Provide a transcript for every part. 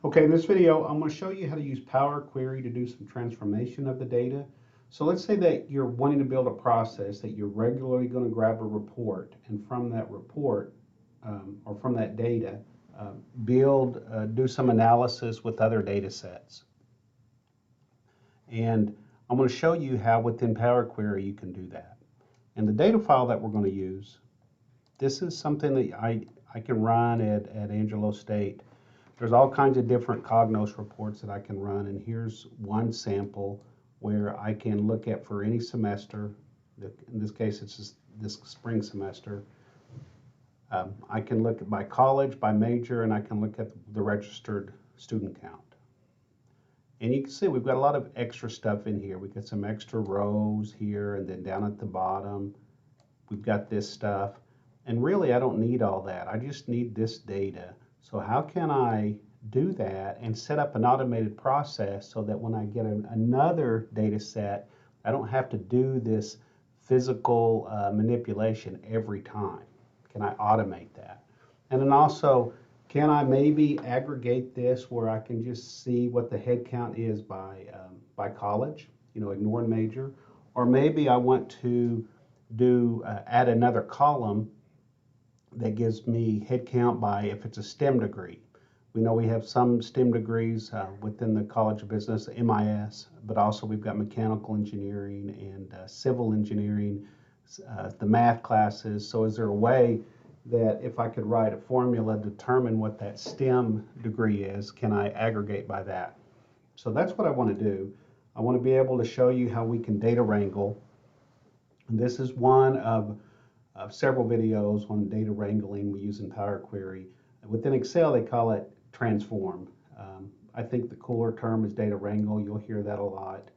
Okay, in this video, I'm going to show you how to use Power Query to do some transformation of the data. So let's say that you're wanting to build a process that you're regularly going to grab a report, and from that report, or from that data, do some analysis with other data sets. And I'm going to show you how within Power Query you can do that. And the data file that we're going to use, this is something that I can run at Angelo State. There's all kinds of different Cognos reports that I can run, and here's one sample where I can look at for any semester. In this case, it's just this spring semester. I can look at by college, by major, and I can look at the registered student count. And you can see we've got a lot of extra stuff in here. We've got some extra rows here, and then down at the bottom, we've got this stuff. And really, I don't need all that. I just need this data. So how can I do that and set up an automated process so that when I get another data set, I don't have to do this physical manipulation every time? Can I automate that? And then also, can I maybe aggregate this where I can just see what the head count is by college, ignoring major? Or maybe I want to add another column that gives me head count by if it's a STEM degree. We know we have some STEM degrees within the College of Business, MIS, but also we've got mechanical engineering and civil engineering, the math classes. So is there a way that if I could write a formula, determine what that STEM degree is, can I aggregate by that? So that's what I want to do. I want to be able to show you how we can data wrangle. And this is one of several videos on data wrangling we use in Power Query. Within Excel, they call it transform. I think the cooler term is data wrangle. You'll hear that a lot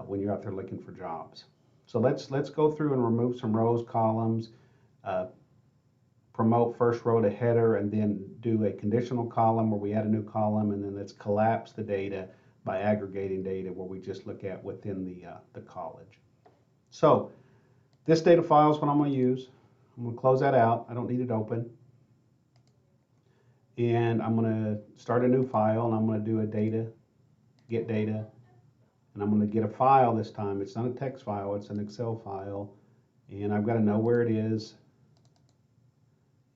when you're out there looking for jobs. So let's go through and remove some rows, columns, promote first row to header, and then do a conditional column where we add a new column, and then let's collapse the data by aggregating data where we just look at within the college. So this data file is what I'm going to use. I'm going to close that out. I don't need it open. And I'm going to start a new file, and I'm going to do a get data, and I'm going to get a file this time. It's not a text file, it's an Excel file, and I've got to know where it is,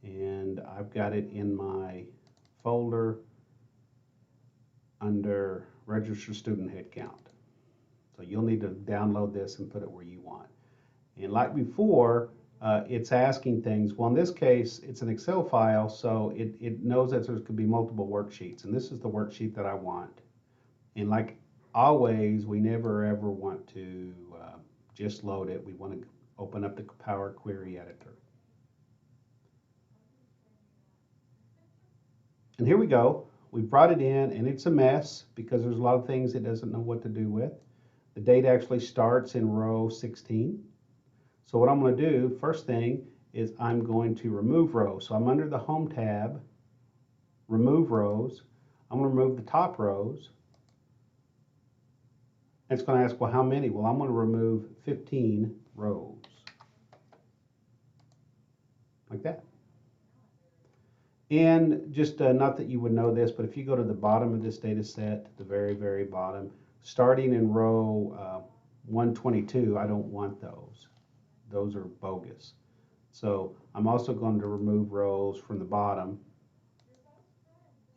and I've got it in my folder under registered student head count. So you'll need to download this and put it where you want. And like before, it's asking things. Well, in this case, it's an Excel file, so it knows that there could be multiple worksheets. And this is the worksheet that I want. And like always, we never ever want to just load it. We want to open up the Power Query editor. And here we go. We brought it in, and it's a mess because there's a lot of things it doesn't know what to do with. The data actually starts in row 16. So what I'm going to do, first thing, is I'm going to remove rows. So I'm under the Home tab, remove rows. I'm going to remove the top rows. And it's going to ask, well, how many? Well, I'm going to remove 15 rows. Like that. And just not that you would know this, but if you go to the bottom of this data set, the very, very bottom, starting in row 122, I don't want those. Those are bogus. So I'm also going to remove rows from the bottom.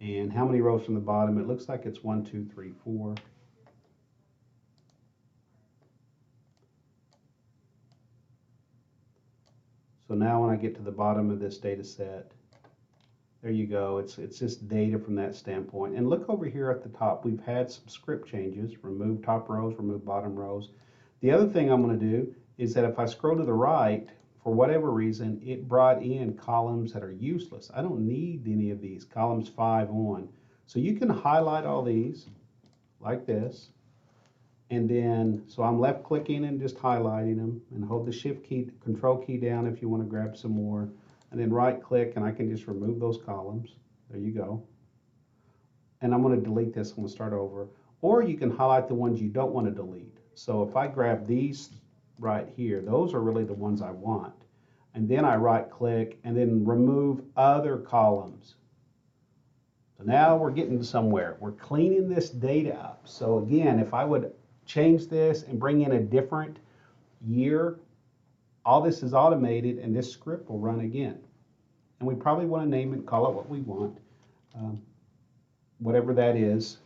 And how many rows from the bottom? It looks like it's 1, 2, 3, 4. So now when I get to the bottom of this data set, there you go. It's just data from that standpoint. And look over here at the top. We've had some script changes. Remove top rows, remove bottom rows. The other thing I'm going to do is that if I scroll to the right, for whatever reason, it brought in columns that are useless. I don't need any of these, columns 5 on. So you can highlight all these like this. And then, so I'm left clicking and just highlighting them, and hold the shift key, control key down if you want to grab some more. And then right click, and I can just remove those columns. There you go. And I'm going to delete this. I'm going to start over. Or you can highlight the ones you don't want to delete. So if I grab these right here, those are really the ones I want. And then I right click and then remove other columns. So Now we're getting somewhere. We're cleaning this data up. So again, if I would change this and bring in a different year, all this is automated and this script will run again. And we probably want to name it, call it what we want, whatever that is.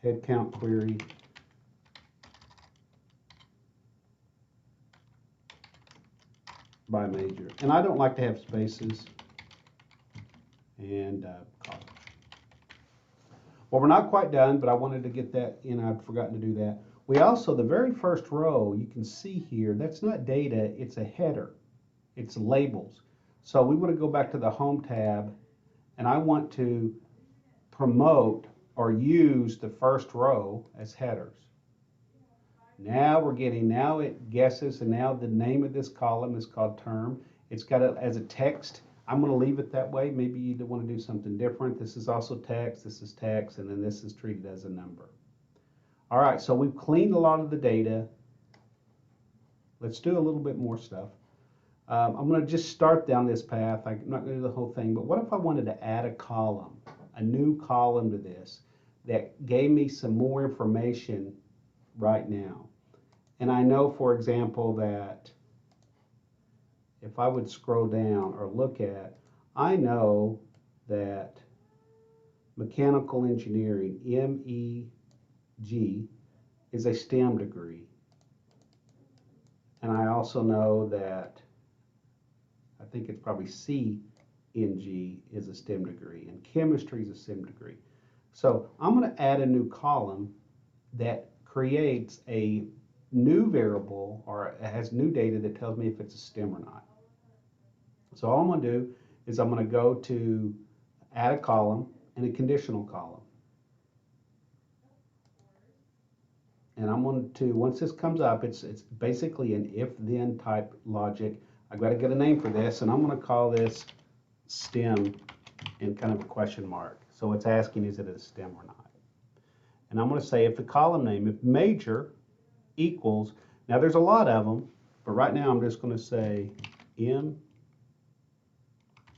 Headcount query. By major. And I don't like to have spaces and college. Well, we're not quite done, but I wanted to get that in. I'd forgotten to do that. We also, the very first row, you can see here, that's not data, it's a header. It's labels. So we want to go back to the Home tab, and I want to promote or use the first row as headers. Now we're getting, now it guesses, and now the name of this column is called term. It's got it as a text. I'm going to leave it that way. Maybe you want to do something different. This is also text, and then this is treated as a number. All right, so we've cleaned a lot of the data. Let's do a little bit more stuff. I'm going to just start down this path. I'm not going to do the whole thing, but what if I wanted to add a column, a new column to this that gave me some more information right now? And I know, for example, that if I would scroll down or look at, I know that mechanical engineering, MEG, is a STEM degree. And I also know that, I think it's probably CNG is a STEM degree, and chemistry is a STEM degree. So I'm going to add a new column that creates a new variable, or it has new data that tells me if it's a STEM or not. So all I'm going to do is I'm going to go to add a column and a conditional column. And I'm going to, once this comes up, it's basically an if-then type logic. I've got to get a name for this, and I'm going to call this STEM and kind of a question mark. So it's asking, is it a STEM or not? And I'm going to say if the column name, if major equals, now there's a lot of them, but right now I'm just going to say MENG,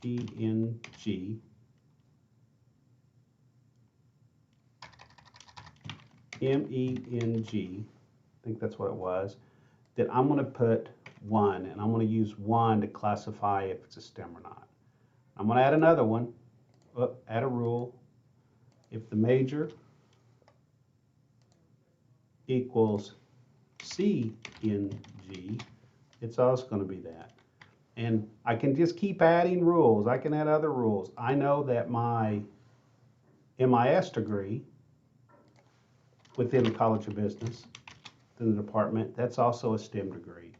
MENG, I think that's what it was, that I'm going to put 1, and I'm going to use 1 to classify if it's a STEM or not. I'm going to add another one, add a rule. If the major equals CNG, it's also going to be that. And I can just keep adding rules. I can add other rules. I know that my MIS degree within the College of Business, within the department, that's also a STEM degree.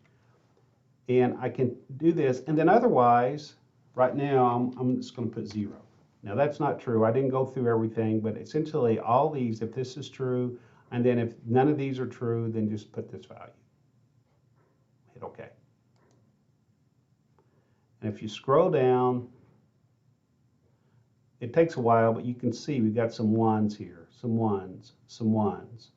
And I can do this, and then otherwise, right now, I'm just going to put 0. Now that's not true. I didn't go through everything, but essentially all these, if this is true, and then if none of these are true, then just put this value. Hit OK. And if you scroll down, it takes a while, but you can see we've got some 1s here, some 1s, some 1s.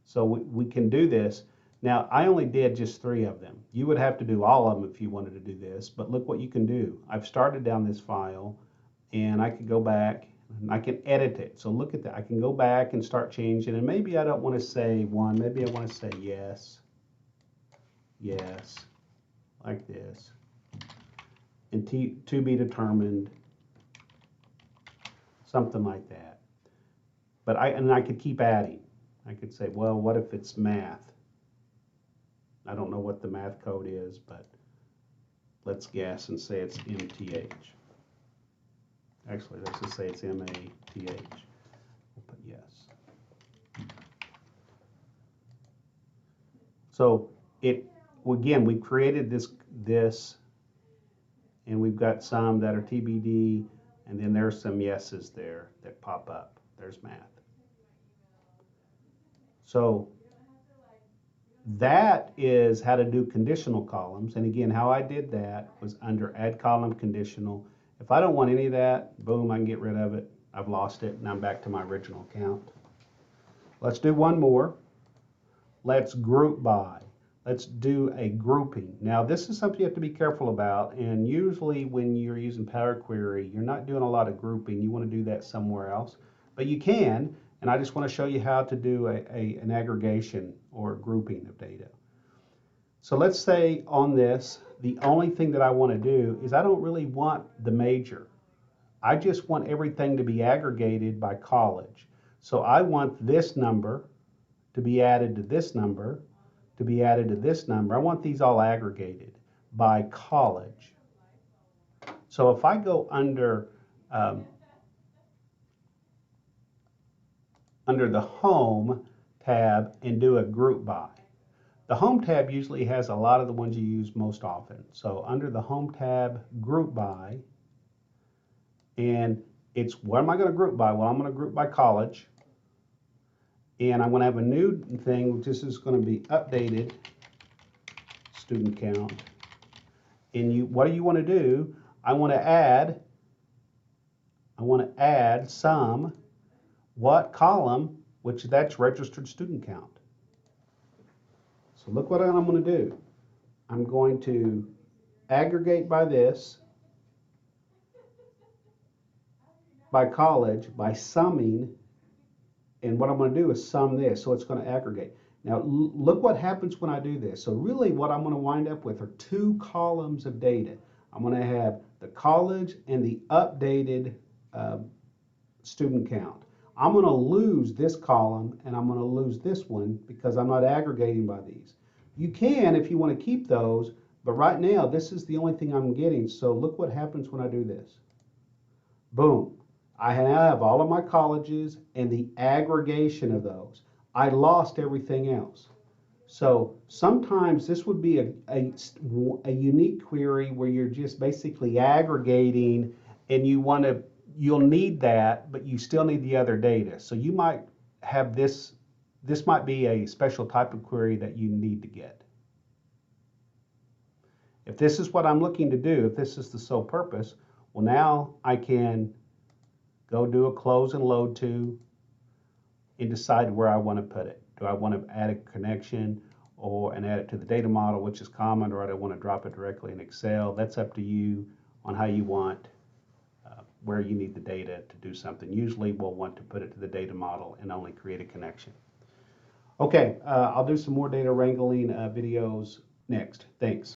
So we can do this. Now, I only did just 3 of them. You would have to do all of them if you wanted to do this, but look what you can do. I've started down this file, and I could go back, and I can edit it. So look at that. I can go back and start changing, and maybe I don't want to say 1. Maybe I want to say yes, yes, like this, and to be determined, something like that. But I could keep adding. I could say, well, what if it's math? I don't know what the math code is, but let's guess and say it's MTH. Actually, let's just say it's MATH. We'll put yes. So again, we created this, and we've got some that are TBD, and then there's some yeses there that pop up. There's math. So that is how to do conditional columns. And again, how I did that was under add column conditional. If I don't want any of that, boom, I can get rid of it. I've lost it, and I'm back to my original count. Let's do one more. Let's group by. let's do a grouping. Now this is something you have to be careful about, and usually when you're using Power Query, you're not doing a lot of grouping. You want to do that somewhere else, but you can, and I just want to show you how to do an aggregation or grouping of data. So let's say on this, the only thing that I want to do is I don't really want the major. I just want everything to be aggregated by college. So I want this number to be added to this number, to be added to this number. I want these all aggregated by college. So if I go under the Home tab and do a group by, the Home tab usually has a lot of the ones you use most often. So under the Home tab, group by, and it's, what am I going to group by? Well, I'm going to group by college. And I'm going to have a new thing, which is going to be updated student count. And what do you want to do? I want to add some, what column, which that's registered student count. So look what I'm going to do. I'm going to aggregate by this, by college, by summing, and what I'm going to do is sum this, so it's going to aggregate. Now look what happens when I do this. So really what I'm going to wind up with are two columns of data. I'm going to have the college and the updated student count. I'm going to lose this column and I'm going to lose this one because I'm not aggregating by these. You can if you want to keep those, but right now this is the only thing I'm getting. So look what happens when I do this. Boom. I now have all of my colleges and the aggregation of those. I lost everything else. So sometimes this would be a unique query where you're just basically aggregating and you'll need that, but you still need the other data. So you might have this might be a special type of query that you need to get. If this is what I'm looking to do, if this is the sole purpose, well now I can go do a close and load to and decide where I want to put it. Do I want to add a connection and add it to the data model, which is common, or do I want to drop it directly in Excel? That's up to you on how you want, where you need the data to do something. Usually we'll want to put it to the data model and only create a connection. Okay, I'll do some more data wrangling videos next. Thanks.